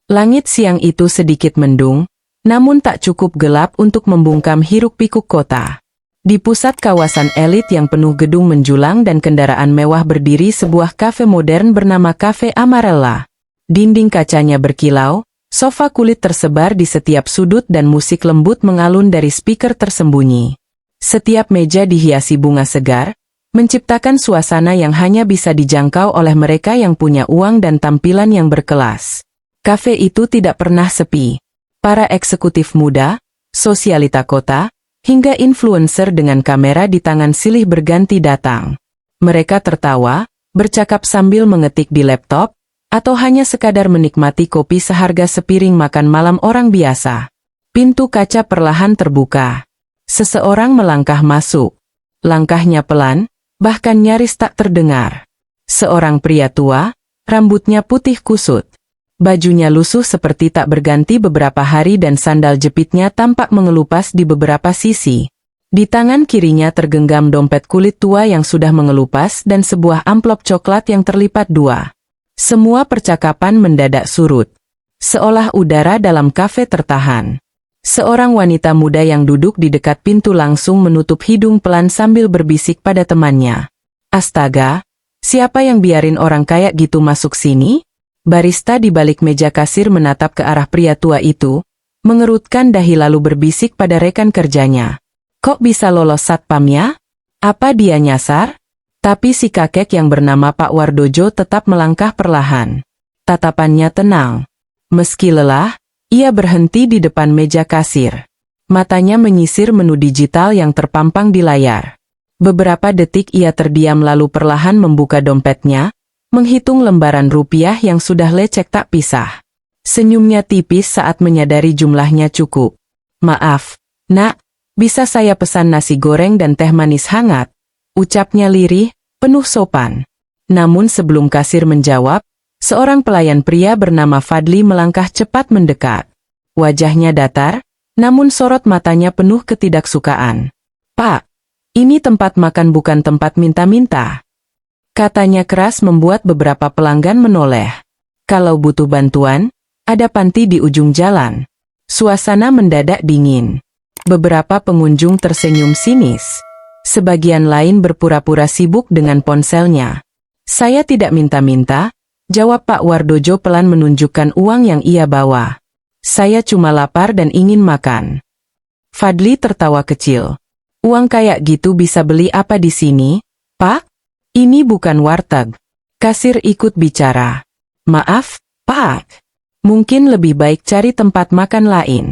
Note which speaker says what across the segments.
Speaker 1: Langit siang itu sedikit mendung, namun tak cukup gelap untuk membungkam hiruk-pikuk kota. Di pusat kawasan elit yang penuh gedung menjulang dan kendaraan mewah berdiri sebuah kafe modern bernama Cafe Amarella. Dinding kacanya berkilau, sofa kulit tersebar di setiap sudut dan musik lembut mengalun dari speaker tersembunyi. Setiap meja dihiasi bunga segar, menciptakan suasana yang hanya bisa dijangkau oleh mereka yang punya uang dan tampilan yang berkelas. Kafe itu tidak pernah sepi. Para eksekutif muda, sosialita kota, hingga influencer dengan kamera di tangan silih berganti datang. Mereka tertawa, bercakap sambil mengetik di laptop, atau hanya sekadar menikmati kopi seharga sepiring makan malam orang biasa. Pintu kaca perlahan terbuka. Seseorang melangkah masuk. Langkahnya pelan, bahkan nyaris tak terdengar. Seorang pria tua, rambutnya putih kusut. Bajunya lusuh seperti tak berganti beberapa hari dan sandal jepitnya tampak mengelupas di beberapa sisi. Di tangan kirinya tergenggam dompet kulit tua yang sudah mengelupas dan sebuah amplop coklat yang terlipat dua. Semua percakapan mendadak surut. Seolah udara dalam kafe tertahan. Seorang wanita muda yang duduk di dekat pintu langsung menutup hidung pelan sambil berbisik pada temannya. Astaga, siapa yang biarin orang kayak gitu masuk sini? Barista di balik meja kasir menatap ke arah pria tua itu, mengerutkan dahi lalu berbisik pada rekan kerjanya. Kok bisa lolos satpam ya? Apa dia nyasar? Tapi si kakek yang bernama Pak Wardojo tetap melangkah perlahan. Tatapannya tenang. Meski lelah, ia berhenti di depan meja kasir. Matanya menyisir menu digital yang terpampang di layar. Beberapa detik ia terdiam lalu perlahan membuka dompetnya, menghitung lembaran rupiah yang sudah lecek tak pisah. Senyumnya tipis saat menyadari jumlahnya cukup. Maaf, nak, bisa saya pesan nasi goreng dan teh manis hangat? Ucapnya lirih, penuh sopan. Namun sebelum kasir menjawab, seorang pelayan pria bernama Fadli melangkah cepat mendekat. Wajahnya datar, namun sorot matanya penuh ketidaksukaan. Pak, ini tempat makan bukan tempat minta-minta. Katanya keras membuat beberapa pelanggan menoleh. Kalau butuh bantuan, ada panti di ujung jalan. Suasana mendadak dingin. Beberapa pengunjung tersenyum sinis. Sebagian lain berpura-pura sibuk dengan ponselnya. Saya tidak minta-minta, jawab Pak Wardojo pelan menunjukkan uang yang ia bawa. Saya cuma lapar dan ingin makan. Fadli tertawa kecil. Uang kayak gitu bisa beli apa di sini, Pak? Ini bukan warteg. Kasir ikut bicara. Maaf, Pak. Mungkin lebih baik cari tempat makan lain.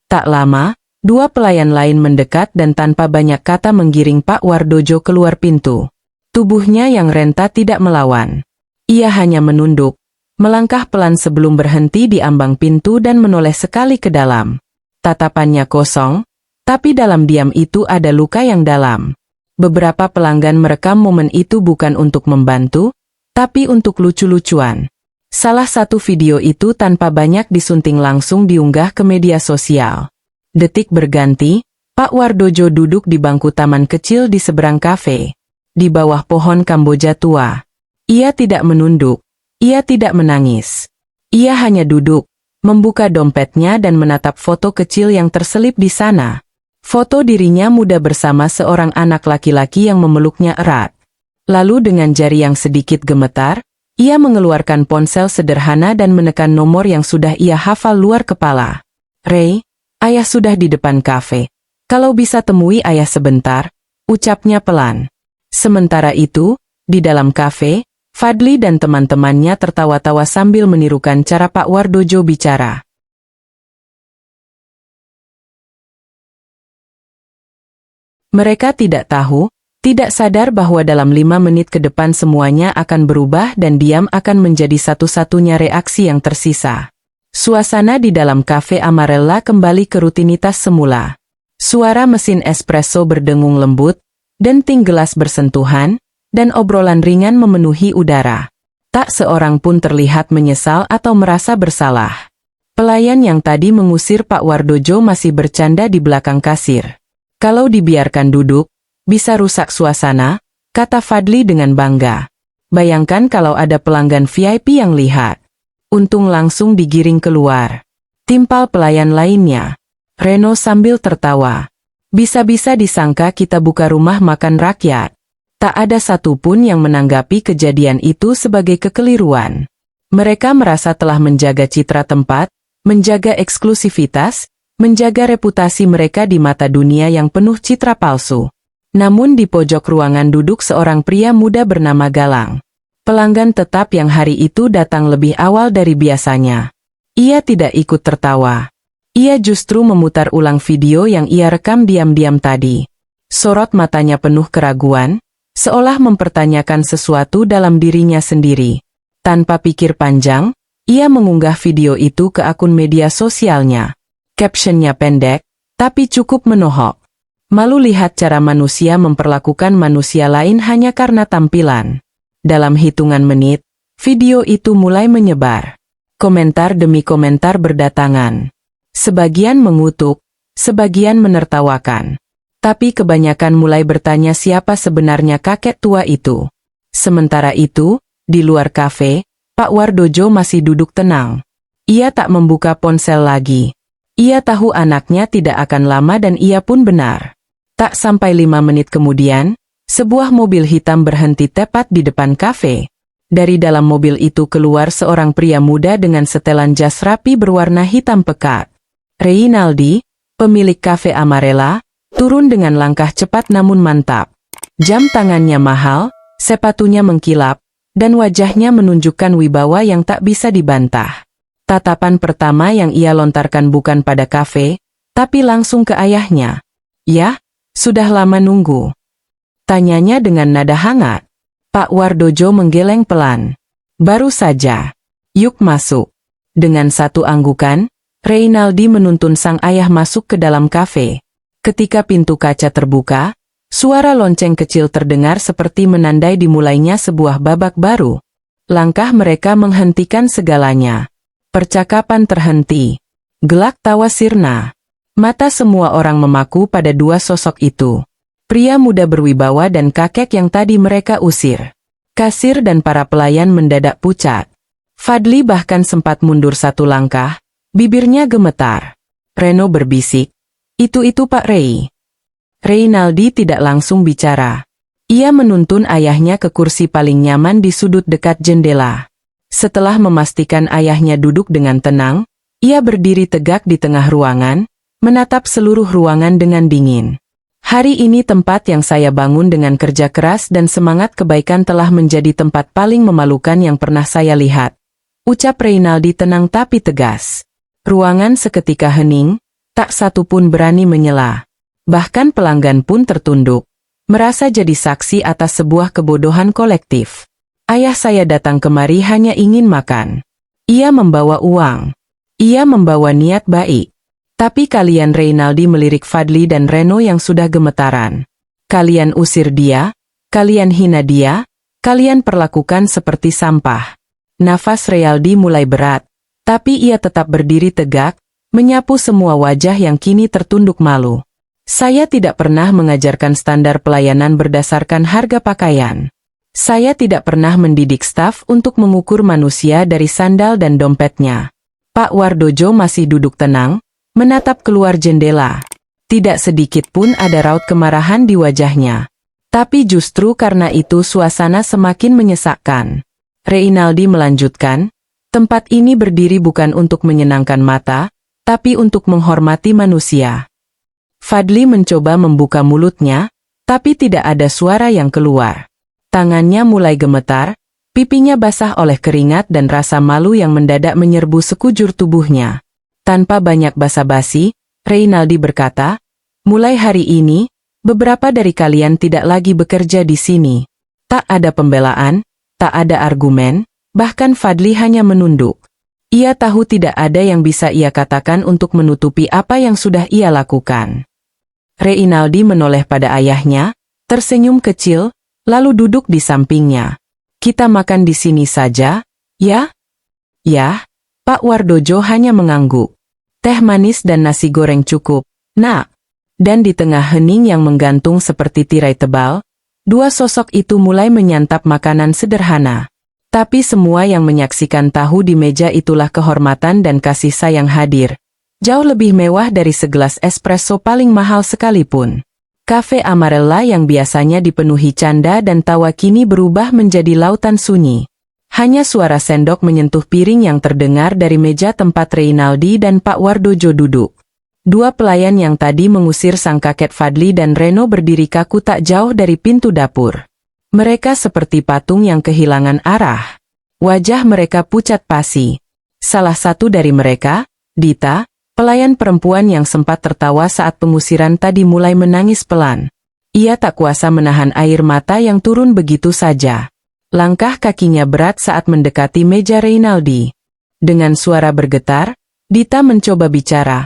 Speaker 1: Tak lama, dua pelayan lain mendekat dan tanpa banyak kata menggiring Pak Wardojo keluar pintu. Tubuhnya yang renta tidak melawan. Ia hanya menunduk, melangkah pelan sebelum berhenti di ambang pintu dan menoleh sekali ke dalam. Tatapannya kosong, tapi dalam diam itu ada luka yang dalam. Beberapa pelanggan merekam momen itu bukan untuk membantu, tapi untuk lucu-lucuan. Salah satu video itu tanpa banyak disunting langsung diunggah ke media sosial. Detik berganti, Pak Wardojo duduk di bangku taman kecil di seberang kafe. Di bawah pohon Kamboja tua. Ia tidak menunduk, ia tidak menangis. Ia hanya duduk, membuka dompetnya dan menatap foto kecil yang terselip di sana. Foto dirinya muda bersama seorang anak laki-laki yang memeluknya erat. Lalu dengan jari yang sedikit gemetar, ia mengeluarkan ponsel sederhana dan menekan nomor yang sudah ia hafal luar kepala. Ray, ayah sudah di depan kafe. Kalau bisa temui ayah sebentar, ucapnya pelan. Sementara itu, di dalam kafe, Fadli dan teman-temannya tertawa-tawa sambil menirukan cara Pak Wardojo bicara. Mereka tidak tahu, tidak sadar bahwa dalam 5 menit ke depan semuanya akan berubah dan diam akan menjadi satu-satunya reaksi yang tersisa. Suasana di dalam kafe Amarella kembali ke rutinitas semula. Suara mesin espresso berdengung lembut, denting gelas bersentuhan, dan obrolan ringan memenuhi udara. Tak seorang pun terlihat menyesal atau merasa bersalah. Pelayan yang tadi mengusir Pak Wardojo masih bercanda di belakang kasir. Kalau dibiarkan duduk, bisa rusak suasana, kata Fadli dengan bangga. Bayangkan kalau ada pelanggan VIP yang lihat. Untung langsung digiring keluar. Timpal pelayan lainnya. Reno sambil tertawa. Bisa-bisa disangka kita buka rumah makan rakyat. Tak ada satupun yang menanggapi kejadian itu sebagai kekeliruan. Mereka merasa telah menjaga citra tempat, menjaga eksklusivitas, menjaga reputasi mereka di mata dunia yang penuh citra palsu. Namun di pojok ruangan duduk seorang pria muda bernama Galang. Pelanggan tetap yang hari itu datang lebih awal dari biasanya. Ia tidak ikut tertawa. Ia justru memutar ulang video yang ia rekam diam-diam tadi. Sorot matanya penuh keraguan, seolah mempertanyakan sesuatu dalam dirinya sendiri. Tanpa pikir panjang, ia mengunggah video itu ke akun media sosialnya. Captionnya pendek, tapi cukup menohok. Malu lihat cara manusia memperlakukan manusia lain hanya karena tampilan. Dalam hitungan menit, video itu mulai menyebar. Komentar demi komentar berdatangan. Sebagian mengutuk, sebagian menertawakan. Tapi kebanyakan mulai bertanya siapa sebenarnya kakek tua itu. Sementara itu, di luar kafe, Pak Wardojo masih duduk tenang. Ia tak membuka ponsel lagi. Ia tahu anaknya tidak akan lama dan ia pun benar. Tak sampai 5 menit kemudian, sebuah mobil hitam berhenti tepat di depan kafe. Dari dalam mobil itu keluar seorang pria muda dengan setelan jas rapi berwarna hitam pekat. Reynaldi, pemilik kafe Amarella, turun dengan langkah cepat namun mantap. Jam tangannya mahal, sepatunya mengkilap, dan wajahnya menunjukkan wibawa yang tak bisa dibantah. Tatapan pertama yang ia lontarkan bukan pada kafe, tapi langsung ke ayahnya. "Ya, sudah lama nunggu?" Tanyanya dengan nada hangat. Pak Wardojo menggeleng pelan. "Baru saja. Yuk masuk." Dengan satu anggukan, Reynaldi menuntun sang ayah masuk ke dalam kafe. Ketika pintu kaca terbuka, suara lonceng kecil terdengar seperti menandai dimulainya sebuah babak baru. Langkah mereka menghentikan segalanya. Percakapan terhenti. Gelak tawa sirna. Mata semua orang memaku pada dua sosok itu. Pria muda berwibawa dan kakek yang tadi mereka usir. Kasir dan para pelayan mendadak pucat. Fadli bahkan sempat mundur satu langkah, bibirnya gemetar. Reno berbisik, "Itu Pak Rey." Reynaldi tidak langsung bicara. Ia menuntun ayahnya ke kursi paling nyaman di sudut dekat jendela. Setelah memastikan ayahnya duduk dengan tenang, ia berdiri tegak di tengah ruangan, menatap seluruh ruangan dengan dingin. "Hari ini tempat yang saya bangun dengan kerja keras dan semangat kebaikan telah menjadi tempat paling memalukan yang pernah saya lihat," ucap Reynaldi tenang tapi tegas. Ruangan seketika hening, tak satu pun berani menyela. Bahkan pelanggan pun tertunduk, merasa jadi saksi atas sebuah kebodohan kolektif. "Ayah saya datang kemari hanya ingin makan. Ia membawa uang. Ia membawa niat baik. Tapi kalian," Reynaldi melirik Fadli dan Reno yang sudah gemetaran. "Kalian usir dia, kalian hina dia, kalian perlakukan seperti sampah." Nafas Reynaldi mulai berat, tapi ia tetap berdiri tegak, menyapu semua wajah yang kini tertunduk malu. "Saya tidak pernah mengajarkan standar pelayanan berdasarkan harga pakaian. Saya tidak pernah mendidik staf untuk mengukur manusia dari sandal dan dompetnya." Pak Wardojo masih duduk tenang, menatap keluar jendela. Tidak sedikit pun ada raut kemarahan di wajahnya. Tapi justru karena itu suasana semakin menyesakkan. Reynaldi melanjutkan, "Tempat ini berdiri bukan untuk menyenangkan mata, tapi untuk menghormati manusia." Fadli mencoba membuka mulutnya, tapi tidak ada suara yang keluar. Tangannya mulai gemetar, pipinya basah oleh keringat dan rasa malu yang mendadak menyerbu sekujur tubuhnya. Tanpa banyak basa-basi, Reynaldi berkata, "Mulai hari ini, beberapa dari kalian tidak lagi bekerja di sini." Tak ada pembelaan, tak ada argumen, bahkan Fadli hanya menunduk. Ia tahu tidak ada yang bisa ia katakan untuk menutupi apa yang sudah ia lakukan. Reynaldi menoleh pada ayahnya, tersenyum kecil, lalu duduk di sampingnya. "Kita makan di sini saja, ya?" "Ya." Pak Wardojo hanya mengangguk. "Teh manis dan nasi goreng cukup, Nak." Dan di tengah hening yang menggantung seperti tirai tebal, dua sosok itu mulai menyantap makanan sederhana. Tapi semua yang menyaksikan tahu di meja itulah kehormatan dan kasih sayang hadir. Jauh lebih mewah dari segelas espresso paling mahal sekalipun. Cafe Amarella yang biasanya dipenuhi canda dan tawa kini berubah menjadi lautan sunyi. Hanya suara sendok menyentuh piring yang terdengar dari meja tempat Reynaldi dan Pak Wardojo duduk. Dua pelayan yang tadi mengusir sang kakek Fadli dan Reno berdiri kaku tak jauh dari pintu dapur. Mereka seperti patung yang kehilangan arah. Wajah mereka pucat pasi. Salah satu dari mereka, Dita, pelayan perempuan yang sempat tertawa saat pengusiran tadi mulai menangis pelan. Ia tak kuasa menahan air mata yang turun begitu saja. Langkah kakinya berat saat mendekati meja Reynaldi. Dengan suara bergetar, Dita mencoba bicara.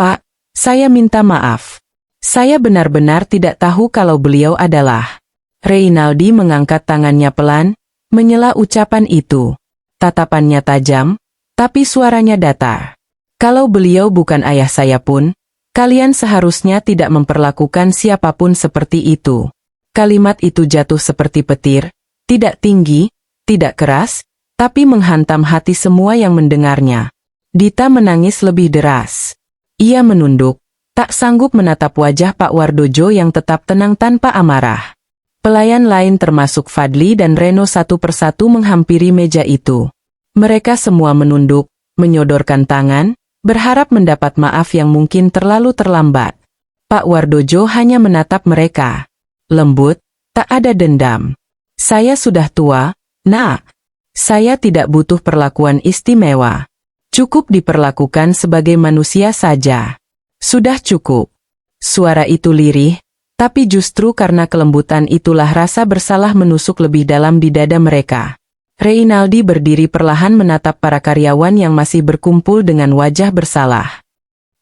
Speaker 1: "Pak, saya minta maaf. Saya benar-benar tidak tahu kalau beliau adalah..." Reynaldi mengangkat tangannya pelan, menyela ucapan itu. Tatapannya tajam, tapi suaranya datar. "Kalau beliau bukan ayah saya pun, kalian seharusnya tidak memperlakukan siapapun seperti itu." Kalimat itu jatuh seperti petir, tidak tinggi, tidak keras, tapi menghantam hati semua yang mendengarnya. Dita menangis lebih deras. Ia menunduk, tak sanggup menatap wajah Pak Wardojo yang tetap tenang tanpa amarah. Pelayan lain termasuk Fadli dan Reno satu persatu menghampiri meja itu. Mereka semua menunduk, menyodorkan tangan, berharap mendapat maaf yang mungkin terlalu terlambat. Pak Wardojo hanya menatap mereka. Lembut, tak ada dendam. "Saya sudah tua, Nak. Saya tidak butuh perlakuan istimewa. Cukup diperlakukan sebagai manusia saja. Sudah cukup." Suara itu lirih, tapi justru karena kelembutan itulah rasa bersalah menusuk lebih dalam di dada mereka. Reynaldi berdiri perlahan menatap para karyawan yang masih berkumpul dengan wajah bersalah.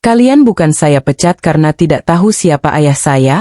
Speaker 1: "Kalian bukan saya pecat karena tidak tahu siapa ayah saya,"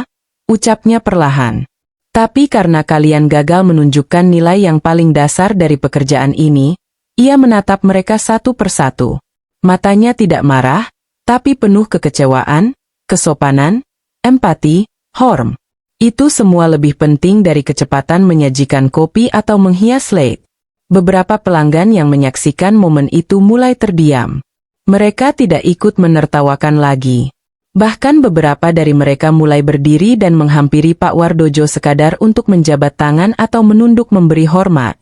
Speaker 1: ucapnya perlahan. "Tapi karena kalian gagal menunjukkan nilai yang paling dasar dari pekerjaan ini." Ia menatap mereka satu persatu. Matanya tidak marah, tapi penuh kekecewaan, kesopanan, empati, horm. Itu semua lebih penting dari kecepatan menyajikan kopi atau menghias slate. Beberapa pelanggan yang menyaksikan momen itu mulai terdiam. Mereka tidak ikut menertawakan lagi. Bahkan beberapa dari mereka mulai berdiri dan menghampiri Pak Wardojo sekadar untuk menjabat tangan atau menunduk memberi hormat.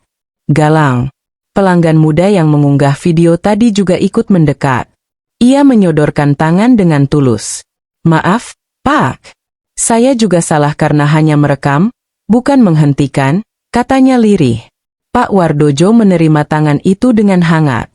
Speaker 1: Galang, pelanggan muda yang mengunggah video tadi juga ikut mendekat. Ia menyodorkan tangan dengan tulus. "Maaf, Pak. Saya juga salah karena hanya merekam, bukan menghentikan," katanya lirih. Pak Wardojo menerima tangan itu dengan hangat.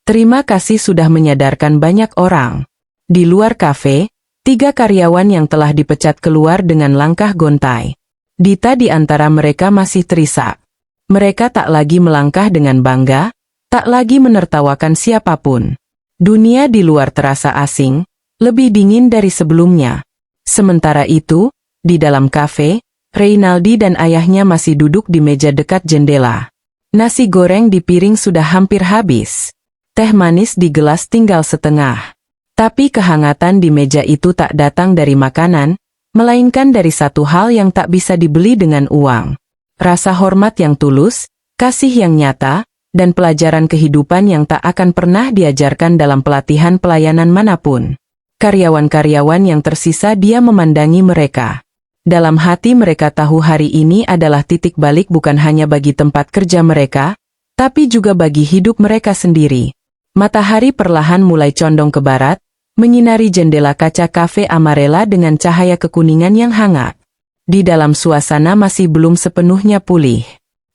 Speaker 1: "Terima kasih sudah menyadarkan banyak orang." Di luar kafe, 3 karyawan yang telah dipecat keluar dengan langkah gontai. Dita di antara mereka masih terisak. Mereka tak lagi melangkah dengan bangga, tak lagi menertawakan siapapun. Dunia di luar terasa asing, lebih dingin dari sebelumnya. Sementara itu, di dalam kafe, Reynaldi dan ayahnya masih duduk di meja dekat jendela. Nasi goreng di piring sudah hampir habis. Teh manis di gelas tinggal setengah. Tapi kehangatan di meja itu tak datang dari makanan, melainkan dari satu hal yang tak bisa dibeli dengan uang. Rasa hormat yang tulus, kasih yang nyata, dan pelajaran kehidupan yang tak akan pernah diajarkan dalam pelatihan pelayanan manapun. Karyawan-karyawan yang tersisa dia memandangi mereka. Dalam hati mereka tahu hari ini adalah titik balik bukan hanya bagi tempat kerja mereka, tapi juga bagi hidup mereka sendiri. Matahari perlahan mulai condong ke barat, menyinari jendela kaca kafe Amarella dengan cahaya kekuningan yang hangat. Di dalam suasana masih belum sepenuhnya pulih.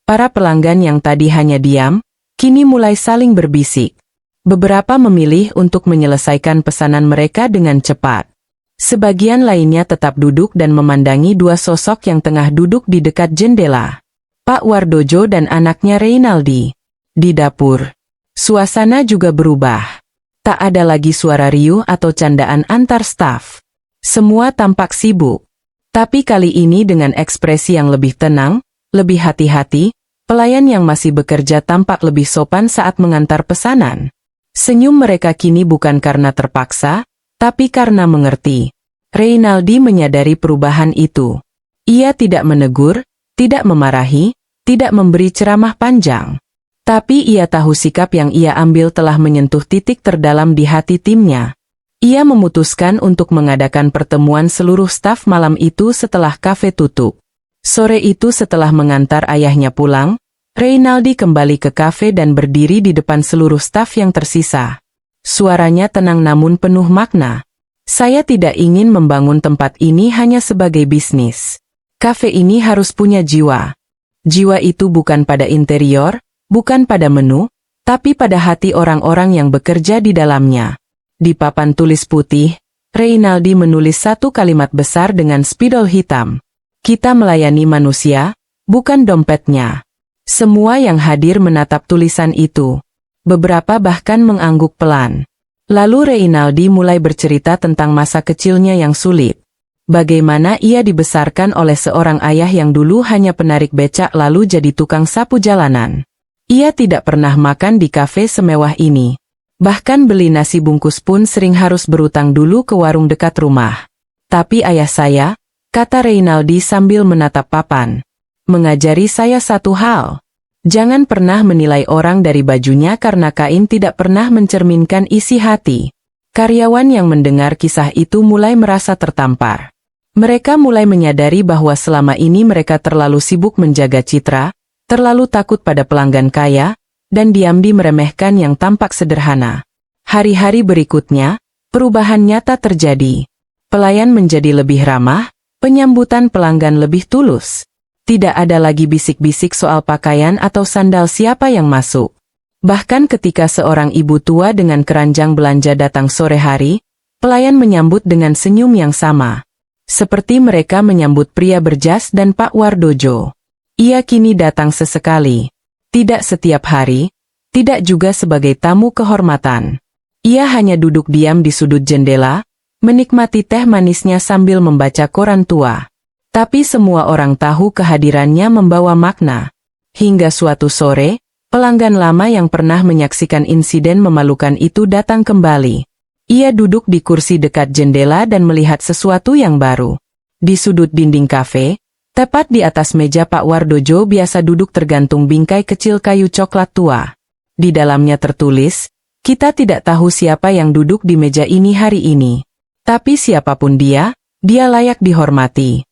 Speaker 1: Para pelanggan yang tadi hanya diam, kini mulai saling berbisik. Beberapa memilih untuk menyelesaikan pesanan mereka dengan cepat. Sebagian lainnya tetap duduk dan memandangi dua sosok yang tengah duduk di dekat jendela. Pak Wardojo dan anaknya Reynaldi. Di dapur, suasana juga berubah. Tak ada lagi suara riuh atau candaan antar staf. Semua tampak sibuk. Tapi kali ini dengan ekspresi yang lebih tenang, lebih hati-hati, pelayan yang masih bekerja tampak lebih sopan saat mengantar pesanan. Senyum mereka kini bukan karena terpaksa, tapi karena mengerti. Reynaldi menyadari perubahan itu. Ia tidak menegur, tidak memarahi, tidak memberi ceramah panjang. Tapi ia tahu sikap yang ia ambil telah menyentuh titik terdalam di hati timnya. Ia memutuskan untuk mengadakan pertemuan seluruh staf malam itu setelah kafe tutup. Sore itu setelah mengantar ayahnya pulang, Reynaldi kembali ke kafe dan berdiri di depan seluruh staf yang tersisa. Suaranya tenang namun penuh makna. Saya tidak ingin membangun tempat ini hanya sebagai bisnis. Kafe ini harus punya jiwa. Jiwa itu bukan pada interior, bukan pada menu, tapi pada hati orang-orang yang bekerja di dalamnya. Di papan tulis putih, Reynaldi menulis satu kalimat besar dengan spidol hitam. Kita melayani manusia, bukan dompetnya. Semua yang hadir menatap tulisan itu. Beberapa bahkan mengangguk pelan. Lalu Reynaldi mulai bercerita tentang masa kecilnya yang sulit. Bagaimana ia dibesarkan oleh seorang ayah yang dulu hanya penarik becak lalu jadi tukang sapu jalanan. Ia tidak pernah makan di kafe semewah ini. Bahkan beli nasi bungkus pun sering harus berutang dulu ke warung dekat rumah. Tapi ayah saya, kata Reynaldi sambil menatap papan, mengajari saya satu hal. Jangan pernah menilai orang dari bajunya karena kain tidak pernah mencerminkan isi hati. Karyawan yang mendengar kisah itu mulai merasa tertampar. Mereka mulai menyadari bahwa selama ini mereka terlalu sibuk menjaga citra, terlalu takut pada pelanggan kaya, dan diam-diam meremehkan yang tampak sederhana. Hari-hari berikutnya, perubahan nyata terjadi. Pelayan menjadi lebih ramah, penyambutan pelanggan lebih tulus. Tidak ada lagi bisik-bisik soal pakaian atau sandal siapa yang masuk. Bahkan ketika seorang ibu tua dengan keranjang belanja datang sore hari, pelayan menyambut dengan senyum yang sama. Seperti mereka menyambut pria berjas dan Pak Wardojo. Ia kini datang sesekali. Tidak setiap hari, tidak juga sebagai tamu kehormatan. Ia hanya duduk diam di sudut jendela, menikmati teh manisnya sambil membaca koran tua. Tapi semua orang tahu kehadirannya membawa makna. Hingga suatu sore, pelanggan lama yang pernah menyaksikan insiden memalukan itu datang kembali. Ia duduk di kursi dekat jendela dan melihat sesuatu yang baru. Di sudut dinding kafe, tepat di atas meja Pak Wardojo biasa duduk tergantung bingkai kecil kayu coklat tua. Di dalamnya tertulis, kita tidak tahu siapa yang duduk di meja ini hari ini. Tapi siapapun dia layak dihormati.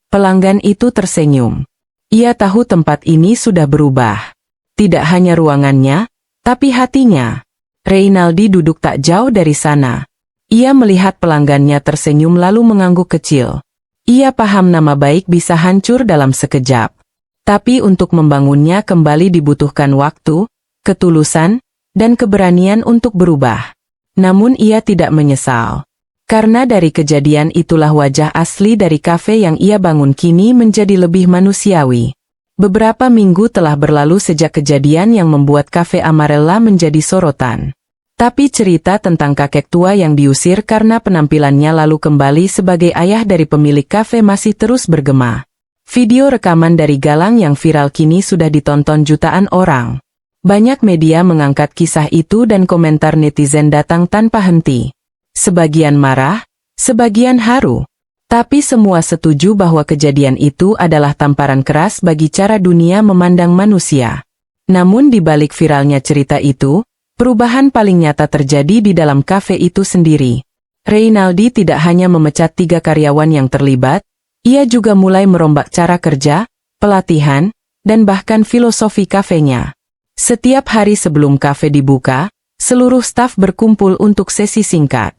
Speaker 1: Pelanggan itu tersenyum. Ia tahu tempat ini sudah berubah. Tidak hanya ruangannya, tapi hatinya. Reynaldi duduk tak jauh dari sana. Ia melihat pelanggannya tersenyum lalu mengangguk kecil. Ia paham nama baik bisa hancur dalam sekejap. Tapi untuk membangunnya kembali dibutuhkan waktu, ketulusan, dan keberanian untuk berubah. Namun ia tidak menyesal. Karena dari kejadian itulah wajah asli dari kafe yang ia bangun kini menjadi lebih manusiawi. Beberapa minggu telah berlalu sejak kejadian yang membuat kafe Amarella menjadi sorotan. Tapi cerita tentang kakek tua yang diusir karena penampilannya lalu kembali sebagai ayah dari pemilik kafe masih terus bergema. Video rekaman dari Galang yang viral kini sudah ditonton jutaan orang. Banyak media mengangkat kisah itu dan komentar netizen datang tanpa henti. Sebagian marah, sebagian haru. Tapi semua setuju bahwa kejadian itu adalah tamparan keras bagi cara dunia memandang manusia. Namun di balik viralnya cerita itu, perubahan paling nyata terjadi di dalam kafe itu sendiri. Reynaldi tidak hanya memecat 3 karyawan yang terlibat, ia juga mulai merombak cara kerja, pelatihan, dan bahkan filosofi kafenya. Setiap hari sebelum kafe dibuka, seluruh staf berkumpul untuk sesi singkat.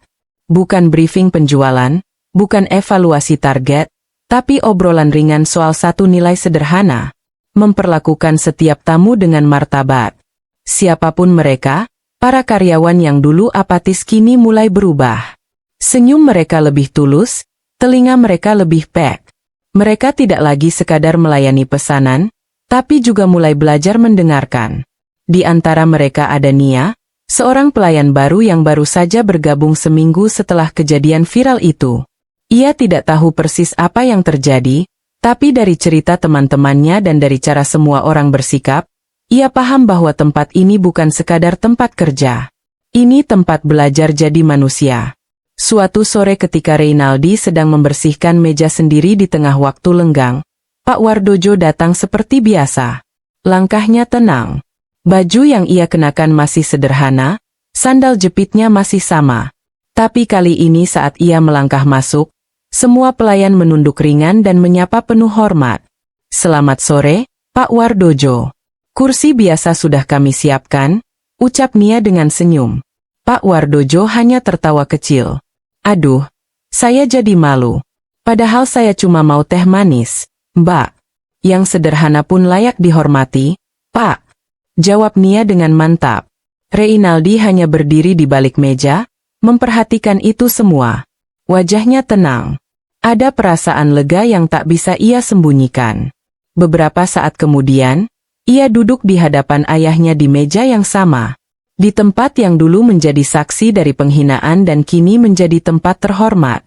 Speaker 1: Bukan briefing penjualan, bukan evaluasi target, tapi obrolan ringan soal satu nilai sederhana. Memperlakukan setiap tamu dengan martabat. Siapapun mereka, para karyawan yang dulu apatis kini mulai berubah. Senyum mereka lebih tulus, telinga mereka lebih pek. Mereka tidak lagi sekadar melayani pesanan, tapi juga mulai belajar mendengarkan. Di antara mereka ada Nia, seorang pelayan baru yang baru saja bergabung seminggu setelah kejadian viral itu. Ia tidak tahu persis apa yang terjadi, tapi dari cerita teman-temannya dan dari cara semua orang bersikap, ia paham bahwa tempat ini bukan sekadar tempat kerja. Ini tempat belajar jadi manusia. Suatu sore ketika Reynaldi sedang membersihkan meja sendiri di tengah waktu lenggang, Pak Wardojo datang seperti biasa. Langkahnya tenang. Baju yang ia kenakan masih sederhana, sandal jepitnya masih sama. Tapi kali ini saat ia melangkah masuk, semua pelayan menunduk ringan dan menyapa penuh hormat. "Selamat sore, Pak Wardojo. Kursi biasa sudah kami siapkan," ucap Nia dengan senyum. Pak Wardojo hanya tertawa kecil. "Aduh, saya jadi malu. Padahal saya cuma mau teh manis, Mbak. Yang sederhana pun layak dihormati, Pak," jawab Nia dengan mantap. Reynaldi hanya berdiri di balik meja, memperhatikan itu semua. Wajahnya tenang. Ada perasaan lega yang tak bisa ia sembunyikan. Beberapa saat kemudian, ia duduk di hadapan ayahnya di meja yang sama. Di tempat yang dulu menjadi saksi dari penghinaan dan kini menjadi tempat terhormat.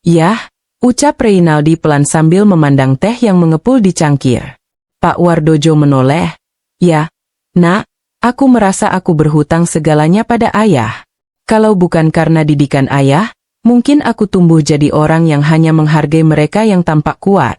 Speaker 1: "Yah," ucap Reynaldi pelan sambil memandang teh yang mengepul di cangkir. Pak Wardojo menoleh. "Ya, Nak, aku merasa aku berhutang segalanya pada ayah. Kalau bukan karena didikan ayah, mungkin aku tumbuh jadi orang yang hanya menghargai mereka yang tampak kuat."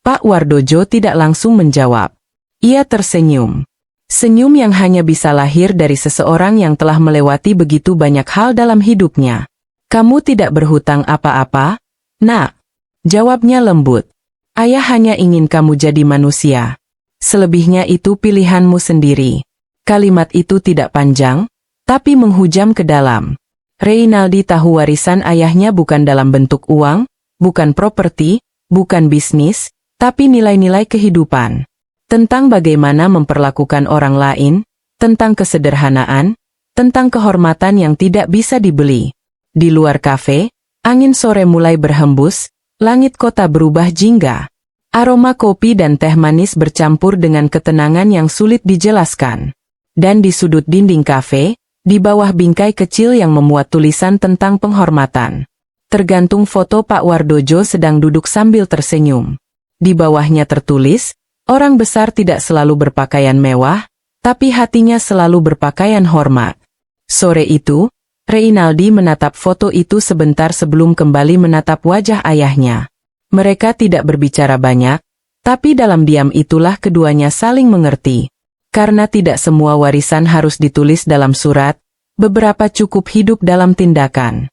Speaker 1: Pak Wardojo tidak langsung menjawab. Ia tersenyum. Senyum yang hanya bisa lahir dari seseorang yang telah melewati begitu banyak hal dalam hidupnya. "Kamu tidak berhutang apa-apa, Nak," jawabnya lembut. "Ayah hanya ingin kamu jadi manusia. Selebihnya itu pilihanmu sendiri." Kalimat itu tidak panjang, tapi menghujam ke dalam. Reynaldi tahu warisan ayahnya bukan dalam bentuk uang, bukan properti, bukan bisnis, tapi nilai-nilai kehidupan. Tentang bagaimana memperlakukan orang lain, tentang kesederhanaan, tentang kehormatan yang tidak bisa dibeli. Di luar kafe, angin sore mulai berhembus, langit kota berubah jingga. Aroma kopi dan teh manis bercampur dengan ketenangan yang sulit dijelaskan. Dan di sudut dinding kafe, di bawah bingkai kecil yang memuat tulisan tentang penghormatan, tergantung foto Pak Wardojo sedang duduk sambil tersenyum. Di bawahnya tertulis, "Orang besar tidak selalu berpakaian mewah, tapi hatinya selalu berpakaian hormat." Sore itu, Reynaldi menatap foto itu sebentar sebelum kembali menatap wajah ayahnya. Mereka tidak berbicara banyak, tapi dalam diam itulah keduanya saling mengerti. Karena tidak semua warisan harus ditulis dalam surat, beberapa cukup hidup dalam tindakan.